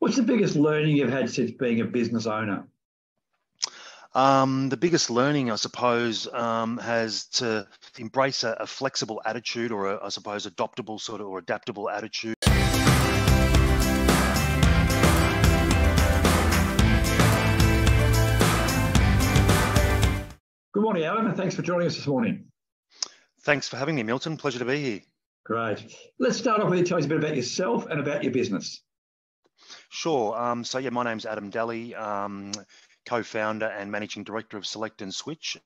What's the biggest learning you've had since being a business owner? The biggest learning, I suppose, has to embrace a flexible attitude, or I suppose, adoptable sort of or adaptable attitude. Good morning, Adam, and thanks for joining us this morning. Thanks for having me, Milton. Pleasure to be here. Great. Let's start off with you telling us a bit about yourself and about your business. Sure. My name's Adam Dalley, co-founder and managing director of Select and Switch.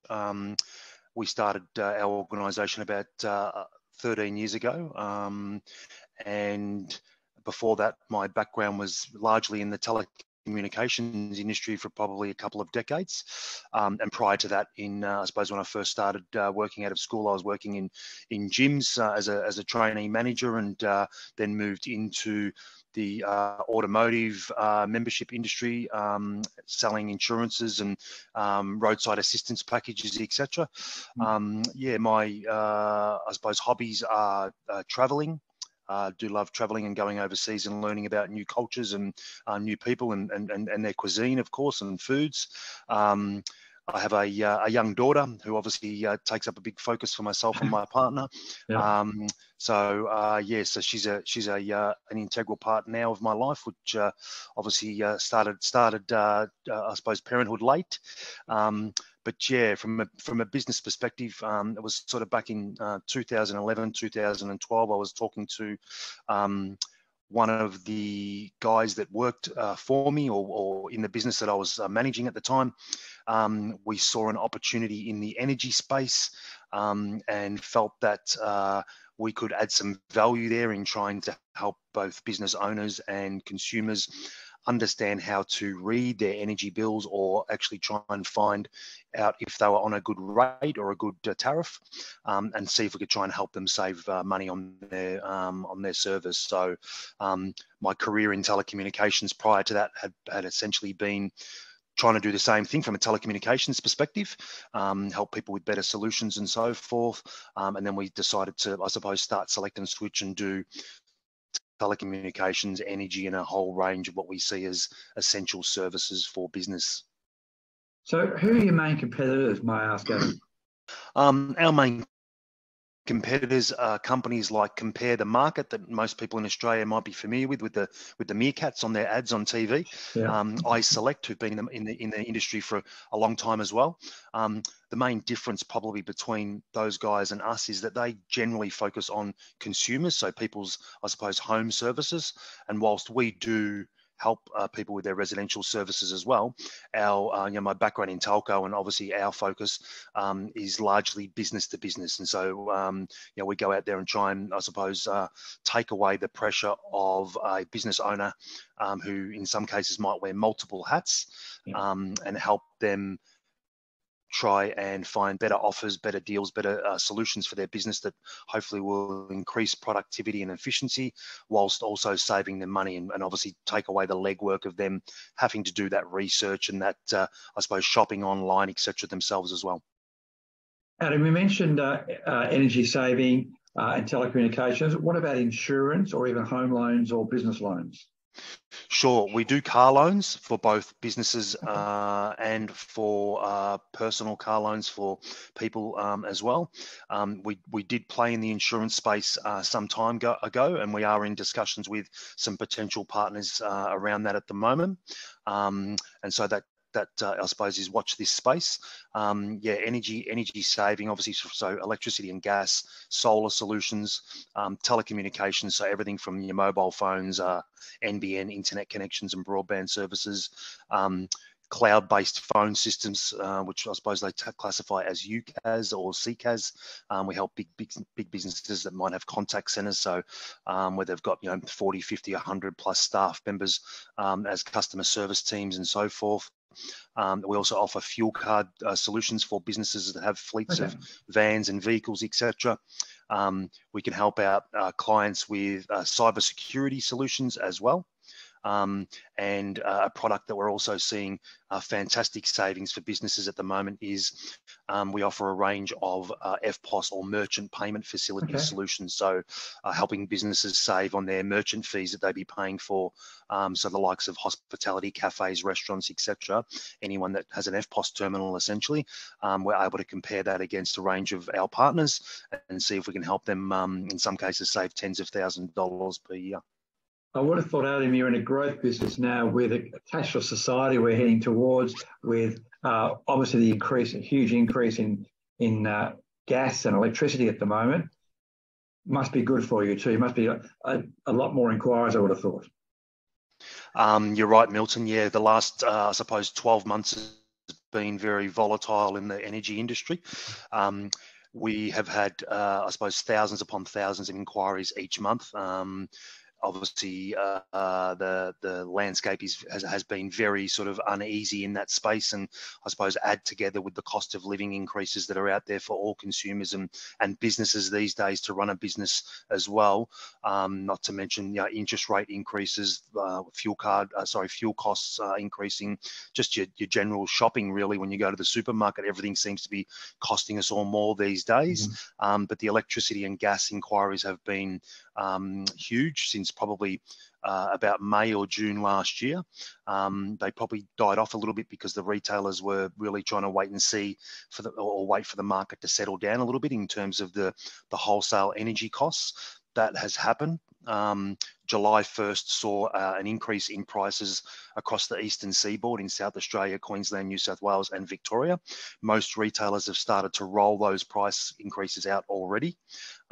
We started our organisation about 13 years ago, and before that, my background was largely in the telecommunications industry for probably a couple of decades. And prior to that, I suppose when I first started working out of school, I was working in gyms as a trainee manager, and then moved into the automotive membership industry, selling insurances and roadside assistance packages, etc. My I suppose hobbies are traveling. Do love traveling and going overseas and learning about new cultures and new people and their cuisine, of course, and foods. I have a young daughter who obviously takes up a big focus for myself and my partner. Yeah. So she's an integral part now of my life, which obviously started I suppose parenthood late. But yeah, from a business perspective, it was sort of back in 2011, 2012. I was talking to one of the guys that worked for me or in the business that I was managing at the time. We saw an opportunity in the energy space, and felt that we could add some value there in trying to help both business owners and consumers understand how to read their energy bills, or actually try and find out if they were on a good rate or a good tariff, and see if we could try and help them save money on their service. So my career in telecommunications prior to that had essentially been trying to do the same thing from a telecommunications perspective, help people with better solutions and so forth. And then we decided to, I suppose, start Select and Switch and do telecommunications, energy, and a whole range of what we see as essential services for business. So who are your main competitors, may I ask, Adam? Our main competitors are companies like Compare the Market, that most people in Australia might be familiar with the meerkats on their ads on TV. Yeah. I Select, who've been in the industry for a long time as well. The main difference probably between those guys and us is that they generally focus on consumers, so people's, I suppose, home services. And whilst we do help people with their residential services as well, our my background in telco, and obviously our focus is largely business to business. And so we go out there and try and, I suppose, take away the pressure of a business owner who in some cases might wear multiple hats, and help them try and find better offers, better deals, better solutions for their business that hopefully will increase productivity and efficiency, whilst also saving them money, and obviously take away the legwork of them having to do that research and that, I suppose, shopping online, etc. themselves as well. Adam, you mentioned energy saving and telecommunications. What about insurance, or even home loans or business loans? Sure, we do car loans for both businesses and for personal car loans for people as well. We did play in the insurance space some time ago, and we are in discussions with some potential partners around that at the moment. And so that I suppose is watch this space. Energy saving, obviously, so electricity and gas, solar solutions, telecommunications, so everything from your mobile phones, NBN, internet connections and broadband services, cloud-based phone systems, which I suppose they classify as UCAS or CCAS. We help big businesses that might have contact centers, so where they've got 40, 50, 100 plus staff members as customer service teams and so forth. We also offer fuel card solutions for businesses that have fleets of vans and vehicles, etc. We can help out clients with cybersecurity solutions as well. And a product that we're also seeing fantastic savings for businesses at the moment is we offer a range of FPOS or merchant payment facility solutions. So helping businesses save on their merchant fees that they be paying for. So the likes of hospitality, cafes, restaurants, etc. Anyone that has an FPOS terminal, essentially, we're able to compare that against a range of our partners and see if we can help them, in some cases, save tens of thousands of dollars per year. I would have thought, Adam, you're in a growth business now with a cashless society we're heading towards, with obviously a huge increase in gas and electricity at the moment. Must be good for you too. Must be a lot more inquiries, I would have thought. You're right, Milton. Yeah, the last, I suppose, 12 months has been very volatile in the energy industry. We have had, I suppose, thousands upon thousands of inquiries each month. Obviously, the landscape has been very sort of uneasy in that space, and I suppose add together with the cost of living increases that are out there for all consumers and businesses these days to run a business as well. Not to mention, interest rate increases, fuel costs increasing, just your general shopping really. When you go to the supermarket, everything seems to be costing us all more these days. But the electricity and gas inquiries have been huge since probably about May or June last year. They probably died off a little bit because the retailers were really trying to wait and see or wait for the market to settle down a little bit in terms of the wholesale energy costs. That has happened. July 1st saw an increase in prices across the eastern seaboard in South Australia, Queensland, New South Wales and Victoria. Most retailers have started to roll those price increases out already,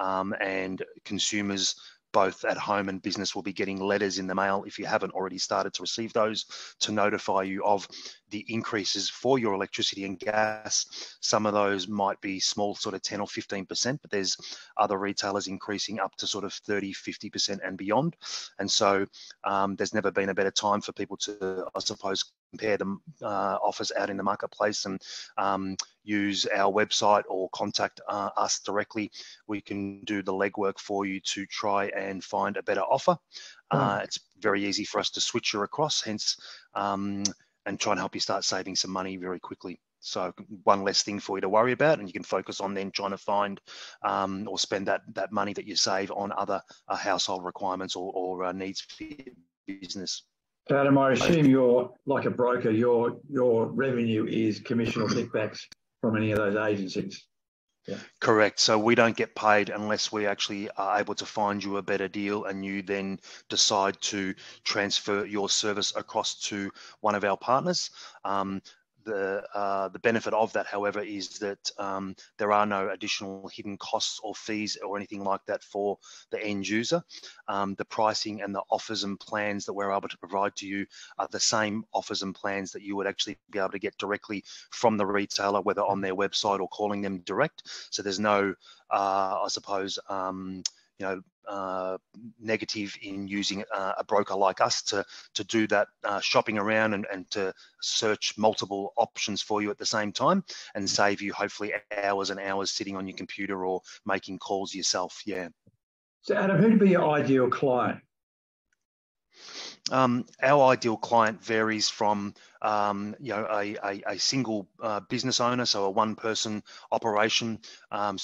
and consumers both at home and business will be getting letters in the mail, if you haven't already started to receive those, to notify you of the increases for your electricity and gas. Some of those might be small, sort of 10 or 15%, but there's other retailers increasing up to sort of 30, 50% and beyond. And so there's never been a better time for people to, I suppose, compare the offers out in the marketplace and use our website or contact us directly. We can do the legwork for you to try and find a better offer. It's very easy for us to switch you across, hence, and try and help you start saving some money very quickly. So one less thing for you to worry about, and you can focus on then trying to find or spend that money that you save on other household requirements or needs for your business. Adam, I assume you're like a broker. Your revenue is commission or kickbacks from any of those agencies. Yeah. Correct. So we don't get paid unless we actually are able to find you a better deal, and you then decide to transfer your service across to one of our partners. The benefit of that, however, is that there are no additional hidden costs or fees or anything like that for the end user. The pricing and the offers and plans that we're able to provide to you are the same offers and plans that you would actually be able to get directly from the retailer, whether on their website or calling them direct. So there's no, I suppose, negative in using a broker like us to do that shopping around and to search multiple options for you at the same time and save you hopefully hours and hours sitting on your computer or making calls yourself. Yeah. So Adam, who'd be your ideal client? Our ideal client varies from a single business owner, so a one-person operation, a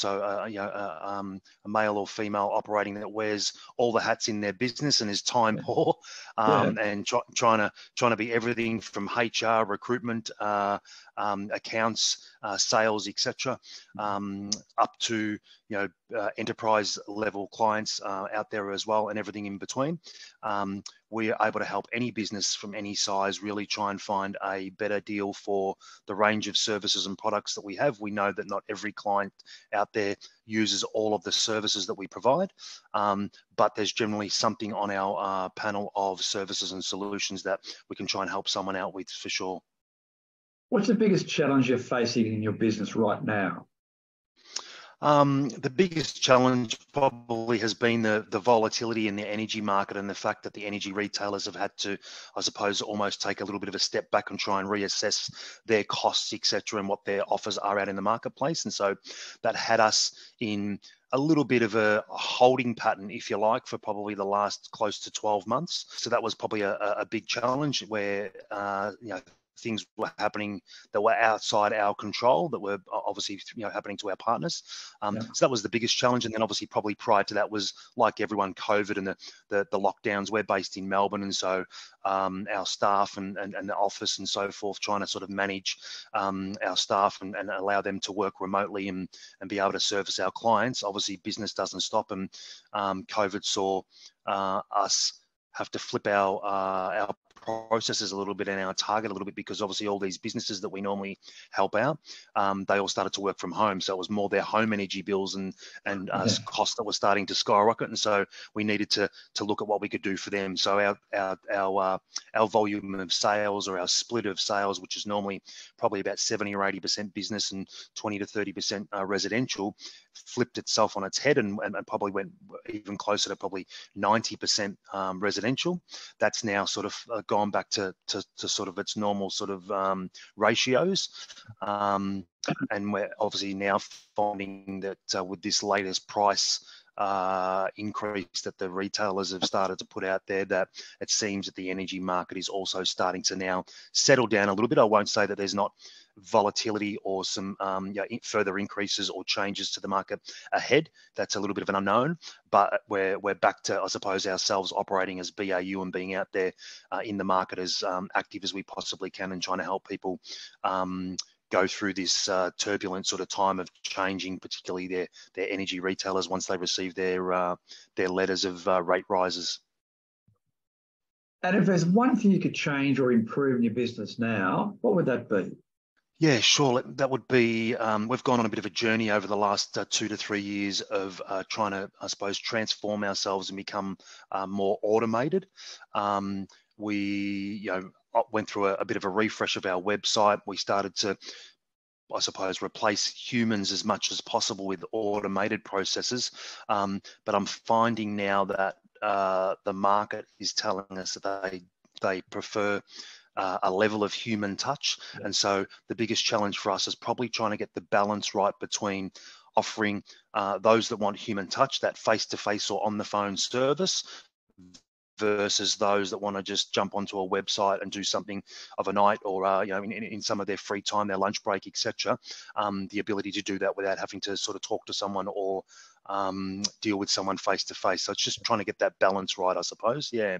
male or female operating that wears all the hats in their business and is time poor, and trying to be everything from HR, recruitment, accounts, sales, etc., up to enterprise level clients out there as well, and everything in between. We are able to help any business from any size really try and find a better deal for the range of services and products that we have. We know that not every client out there uses all of the services that we provide, but there's generally something on our panel of services and solutions that we can try and help someone out with for sure. What's the biggest challenge you're facing in your business right now? The biggest challenge probably has been the volatility in the energy market and the fact that the energy retailers have had to, I suppose, almost take a little bit of a step back and try and reassess their costs, etc., and what their offers are out in the marketplace. And so that had us in a little bit of a holding pattern, if you like, for probably the last close to 12 months. So that was probably a big challenge where, things were happening that were outside our control, that were obviously happening to our partners. So that was the biggest challenge. And then obviously probably prior to that was, like everyone, COVID and the lockdowns. We're based in Melbourne, and so our staff and the office and so forth, trying to sort of manage our staff and allow them to work remotely and be able to service our clients. Obviously business doesn't stop, and COVID saw us have to flip our processes a little bit and our target a little bit, because obviously all these businesses that we normally help out, they all started to work from home. So it was more their home energy bills and costs that were starting to skyrocket. And so we needed to look at what we could do for them. So our volume of sales, or our split of sales, which is normally probably about 70 or 80% business and 20 to 30% residential, flipped itself on its head and probably went even closer to probably 90% residential. That's now sort of gone back to sort of its normal sort of ratios. And we're obviously now finding that with this latest price increase that the retailers have started to put out there, that it seems that the energy market is also starting to now settle down a little bit. I won't say that there's not volatility or some further increases or changes to the market ahead. That's a little bit of an unknown, but we're back to, I suppose, ourselves operating as BAU and being out there in the market as active as we possibly can, and trying to help people go through this turbulent sort of time of changing, particularly their energy retailers, once they receive their letters of rate rises. And if there's one thing you could change or improve in your business now, what would that be? Yeah, sure. That would be, we've gone on a bit of a journey over the last 2 to 3 years of trying to, I suppose, transform ourselves and become more automated. We, went through a bit of a refresh of our website. We started to, I suppose, replace humans as much as possible with automated processes. But I'm finding now that the market is telling us that they prefer a level of human touch. And so the biggest challenge for us is probably trying to get the balance right between offering those that want human touch, that face-to-face or on the phone service, versus those that want to just jump onto a website and do something of a night, or in some of their free time, their lunch break, etc. The ability to do that without having to sort of talk to someone or deal with someone face to face. So it's just trying to get that balance right, I suppose. Yeah,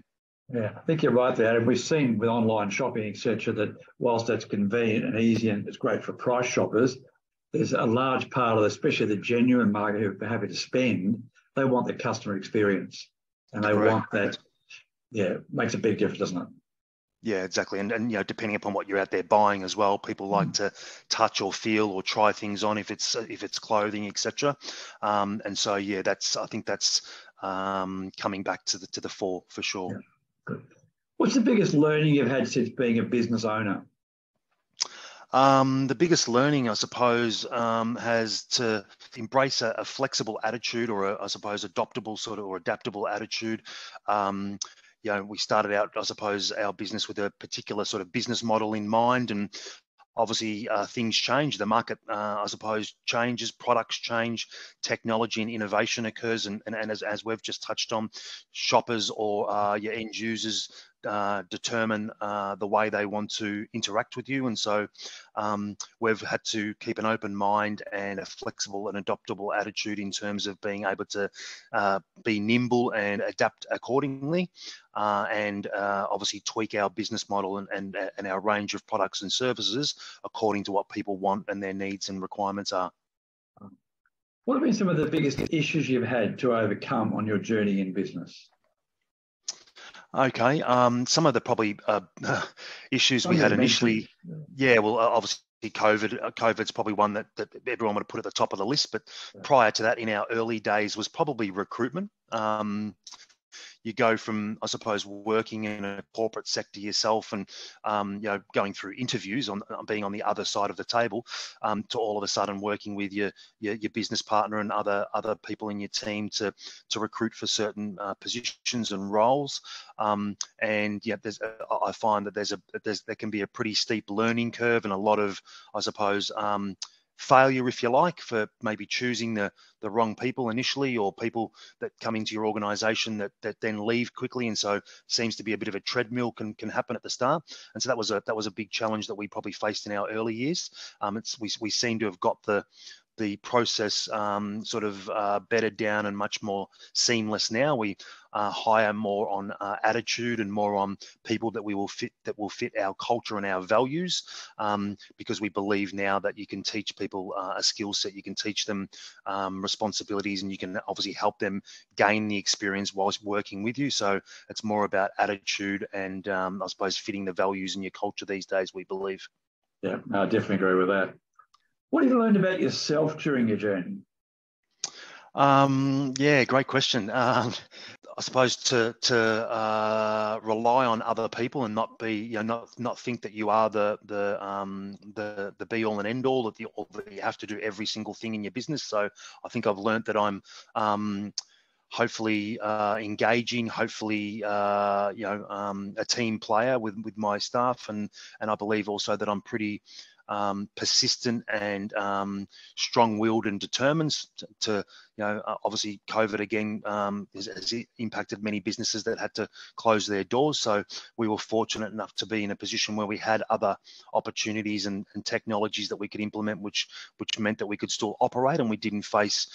I think you're right there. And we've seen with online shopping, etc., that whilst that's convenient and easy and it's great for price shoppers, there's a large part of, especially the genuine market who are happy to spend, they want the customer experience, and they want that. Yeah, makes a big difference, doesn't it? Yeah, exactly. And depending upon what you're out there buying as well, people like to touch or feel or try things on, if it's clothing, etc. And so I think that's coming back to the fore for sure. Yeah. Good. What's the biggest learning you've had since being a business owner? The biggest learning, I suppose, has to embrace a flexible attitude, or I suppose adaptable attitude. We started out, I suppose, our business with a particular sort of business model in mind, and obviously things change. The market, I suppose, changes, products change, technology and innovation occurs, and as we've just touched on, shoppers or your end users determine the way they want to interact with you. And so we've had to keep an open mind and a flexible and adaptable attitude in terms of being able to be nimble and adapt accordingly, and obviously tweak our business model and our range of products and services according to what people want and their needs and requirements are. What have been some of the biggest issues you've had to overcome on your journey in business? Okay, some of the probably issues we had initially, obviously COVID's probably one that everyone would have put at the top of the list, but prior to that, in our early days, was probably recruitment. You go from, I suppose, working in a corporate sector yourself and going through interviews on being on the other side of the table, to all of a sudden working with your business partner and other people in your team to recruit for certain positions and roles. I find that there can be a pretty steep learning curve and a lot of, I suppose, failure, if you like, for maybe choosing the wrong people initially, or people that come into your organization that then leave quickly, and so seems to be a bit of a treadmill can happen at the start. And so that was a big challenge that we probably faced in our early years. We seem to have got the process sort of bedded down and much more seamless now. We hire more on attitude and more on people that will fit our culture and our values, because we believe now that you can teach people a skill set, you can teach them responsibilities, and you can obviously help them gain the experience whilst working with you. So it's more about attitude and I suppose fitting the values in your culture these days, we believe. Yeah, I definitely agree with that. What have you learned about yourself during your journey? Yeah, great question. I suppose to rely on other people and not be, not think that you are the be all and end all, that you have to do every single thing in your business. So I think I've learned that I'm hopefully engaging, hopefully a team player with my staff, and I believe also that I'm pretty persistent and strong-willed and determined to obviously COVID again has impacted many businesses that had to close their doors. So we were fortunate enough to be in a position where we had other opportunities and technologies that we could implement, which meant that we could still operate, and we didn't face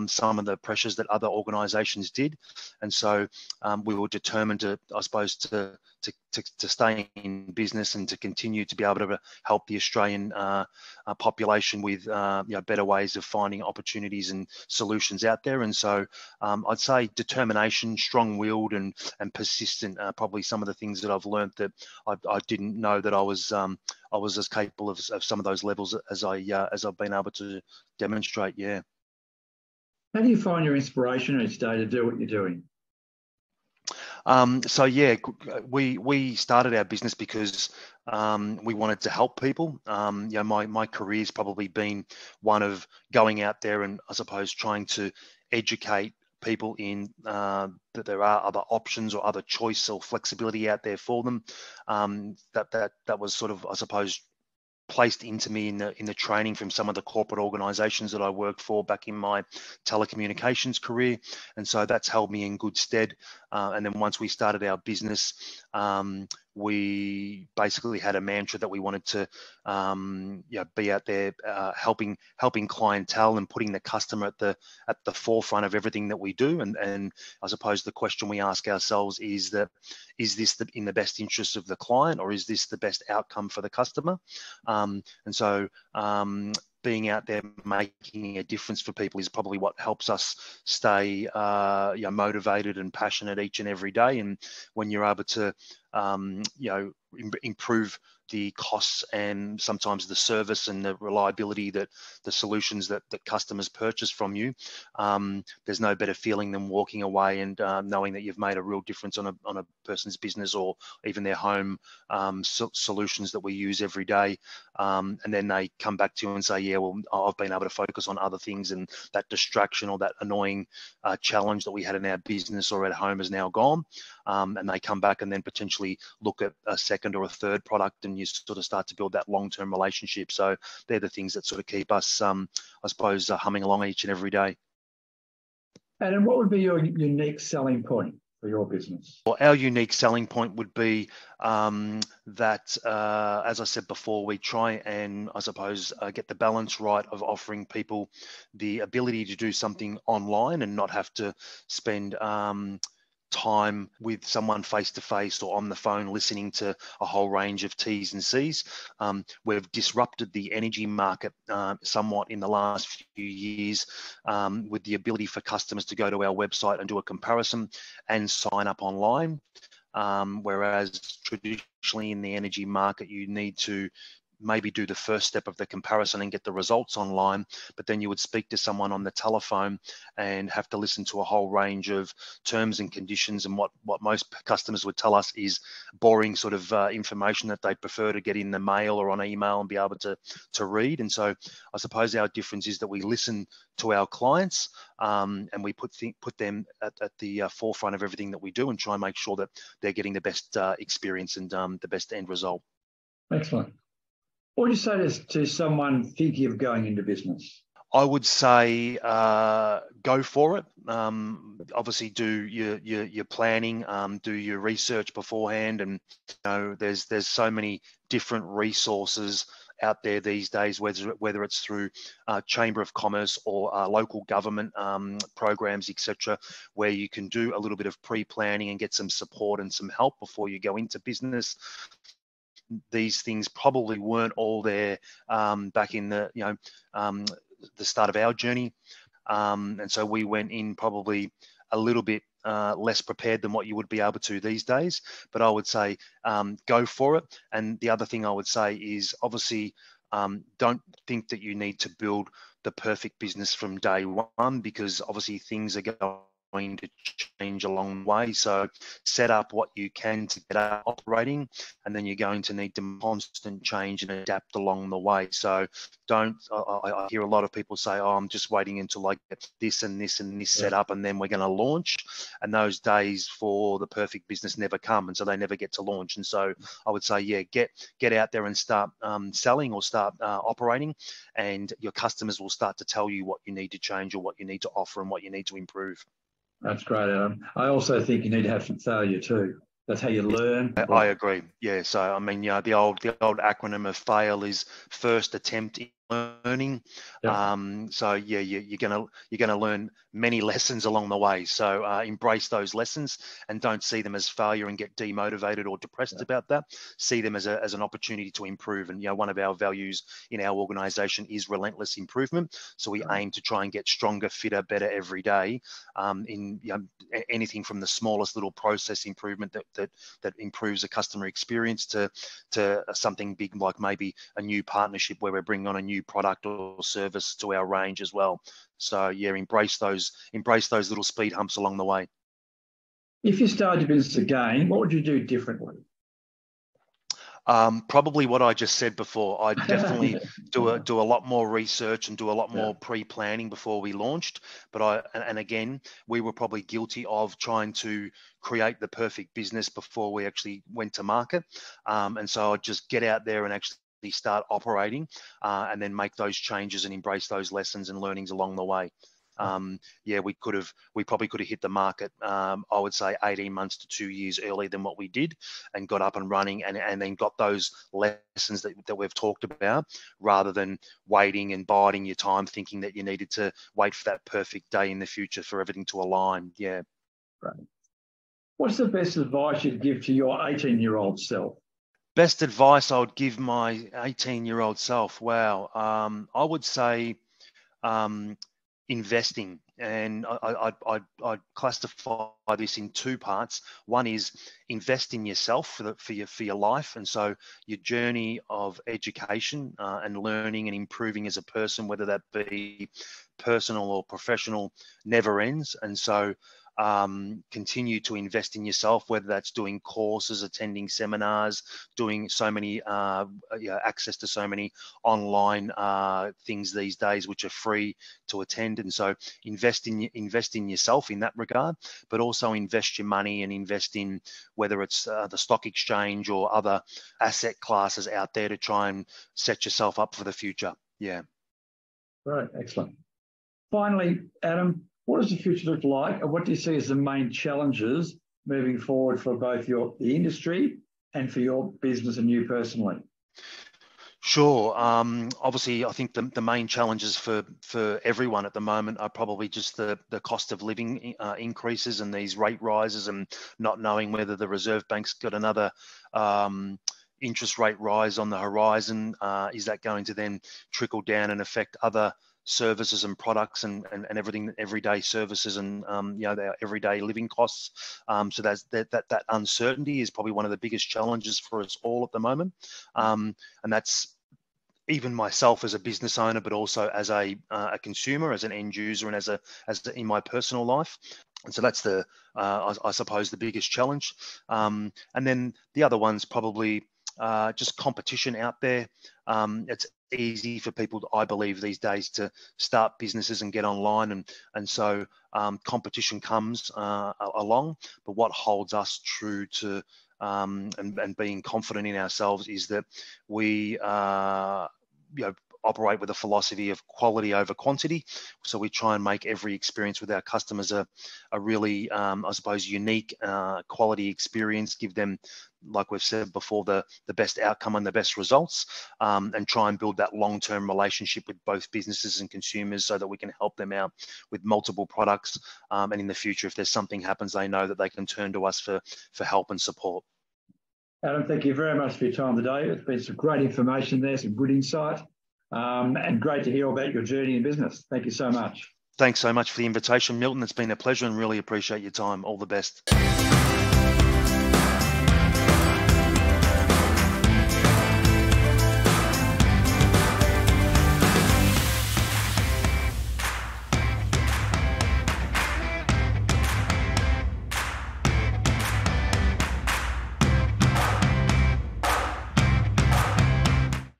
some of the pressures that other organisations did. And so we were determined to, I suppose, to stay in business and to continue to be able to help the Australian population with better ways of finding opportunities and solutions out there. And so I'd say determination, strong-willed and persistent are probably some of the things that I've learned that I didn't know that I was as capable of some of those levels as I've been able to demonstrate. Yeah. How do you find your inspiration each day to do what you're doing? So yeah, we started our business because we wanted to help people. My career's probably been one of going out there and I suppose trying to educate people in that there are other options or other choice or flexibility out there for them. That was sort of, I suppose, placed into me in the training from some of the corporate organizations that I worked for back in my telecommunications career. And so that's held me in good stead. And then once we started our business, we basically had a mantra that we wanted to be out there helping clientele and putting the customer at the forefront of everything that we do. And I suppose the question we ask ourselves is this in the best interest of the client, or is this the best outcome for the customer? And so being out there making a difference for people is probably what helps us stay motivated and passionate each and every day. And when you're able to improve the costs and sometimes the service and the reliability that the solutions that customers purchase from you, there's no better feeling than walking away and knowing that you've made a real difference on a person's business or even their home solutions that we use every day. And then they come back to you and say, yeah, well, I've been able to focus on other things, and that distraction or that annoying challenge that we had in our business or at home is now gone. And they come back and then potentially look at a second or a third product, and you sort of start to build that long-term relationship. So they're the things that sort of keep us, I suppose, humming along each and every day. And what would be your unique selling point for your business? Well, our unique selling point would be that, as I said before, we try and, I suppose, get the balance right of offering people the ability to do something online and not have to spend time with someone face to face or on the phone listening to a whole range of T's and C's. We've disrupted the energy market somewhat in the last few years with the ability for customers to go to our website and do a comparison and sign up online. Whereas traditionally in the energy market, you need to maybe do the first step of the comparison and get the results online, but then you would speak to someone on the telephone and have to listen to a whole range of terms and conditions, and what most customers would tell us is boring sort of information that they prefer to get in the mail or on email and be able to read. And so I suppose our difference is that we listen to our clients and we put them at the forefront of everything that we do and try and make sure that they're getting the best experience and the best end result. Excellent. What would you say to someone thinking of going into business? I would say go for it. Obviously, do your planning, do your research beforehand, and there's so many different resources out there these days, whether it's through Chamber of Commerce or local government programs, etc., where you can do a little bit of pre-planning and get some support and some help before you go into business. These things probably weren't all there back in the start of our journey, and so we went in probably a little bit less prepared than what you would be able to these days. But I would say go for it. And the other thing I would say is obviously don't think that you need to build the perfect business from day one, because obviously things are going to change along the way. So set up what you can to get up operating, and then you're going to need to constant change and adapt along the way. So I hear a lot of people say, oh, I'm just waiting until I get this and this and this set up, and then we're going to launch. And those days for the perfect business never come, and so they never get to launch. And so I would say, yeah, get out there and start selling or start operating, and your customers will start to tell you what you need to change or what you need to offer and what you need to improve. That's great, Adam. I also think you need to have some failure too. That's how you learn. I agree. Yeah. So I mean, the old acronym of FAIL is first attempt in learning. Yep. So yeah, you're gonna learn many lessons along the way. So embrace those lessons and don't see them as failure and get demotivated or depressed about that. See them as an opportunity to improve. And one of our values in our organisation is relentless improvement. So we aim to try and get stronger, fitter, better every day. In anything from the smallest little process improvement that improves the customer experience to something big like maybe a new partnership where we're bringing on a new product or service to our range as well. So yeah, embrace those little speed humps along the way. If you started your business again, what would you do differently? Probably what I just said before. I'd definitely do a lot more research and do a lot more pre-planning before we launched. But again, we were probably guilty of trying to create the perfect business before we actually went to market. And so I'd just get out there and actually start operating, and then make those changes and embrace those lessons and learnings along the way. We probably could have hit the market, I would say 18 months to 2 years earlier than what we did, and got up and running and then got those lessons that we've talked about, rather than waiting and biding your time thinking that you needed to wait for that perfect day in the future for everything to align. Yeah. Right. What's the best advice you'd give to your 18-year-old self? Best advice I would give my 18-year-old self? Wow. I would say investing, and I'd classify this in two parts. One is invest in yourself for your life, and so your journey of education and learning and improving as a person, whether that be personal or professional, never ends. And so continue to invest in yourself, whether that's doing courses, attending seminars, doing so many access to so many online things these days which are free to attend. And so invest in yourself in that regard, but also invest your money and invest in whether it's the stock exchange or other asset classes out there to try and set yourself up for the future. Yeah. Right. Excellent. Finally, Adam, what does the future look like, and what do you see as the main challenges moving forward for both the industry and for your business and you personally? Sure. Obviously, I think the main challenges for everyone at the moment are probably just the cost of living increases and these rate rises, and not knowing whether the Reserve Bank's got another interest rate rise on the horizon. Is that going to then trickle down and affect other services and products and everything, everyday services and their everyday living costs? So that uncertainty is probably one of the biggest challenges for us all at the moment, and that's even myself as a business owner, but also as a consumer, as an end user, and as in my personal life. And so that's I suppose the biggest challenge. And then the other one's probably just competition out there. It's easy for people, I believe, these days to start businesses and get online, and so competition comes along. But what holds us true to and being confident in ourselves is that we operate with a philosophy of quality over quantity. So we try and make every experience with our customers a really, I suppose, unique quality experience, give them, like we've said before, the best outcome and the best results, and try and build that long-term relationship with both businesses and consumers so that we can help them out with multiple products. And in the future, if there's something happens, they know that they can turn to us for help and support. Adam, thank you very much for your time today. It's been some great information there, some good insight, and great to hear all about your journey in business. Thank you so much. Thanks so much for the invitation, Milton. It's been a pleasure and really appreciate your time. All the best.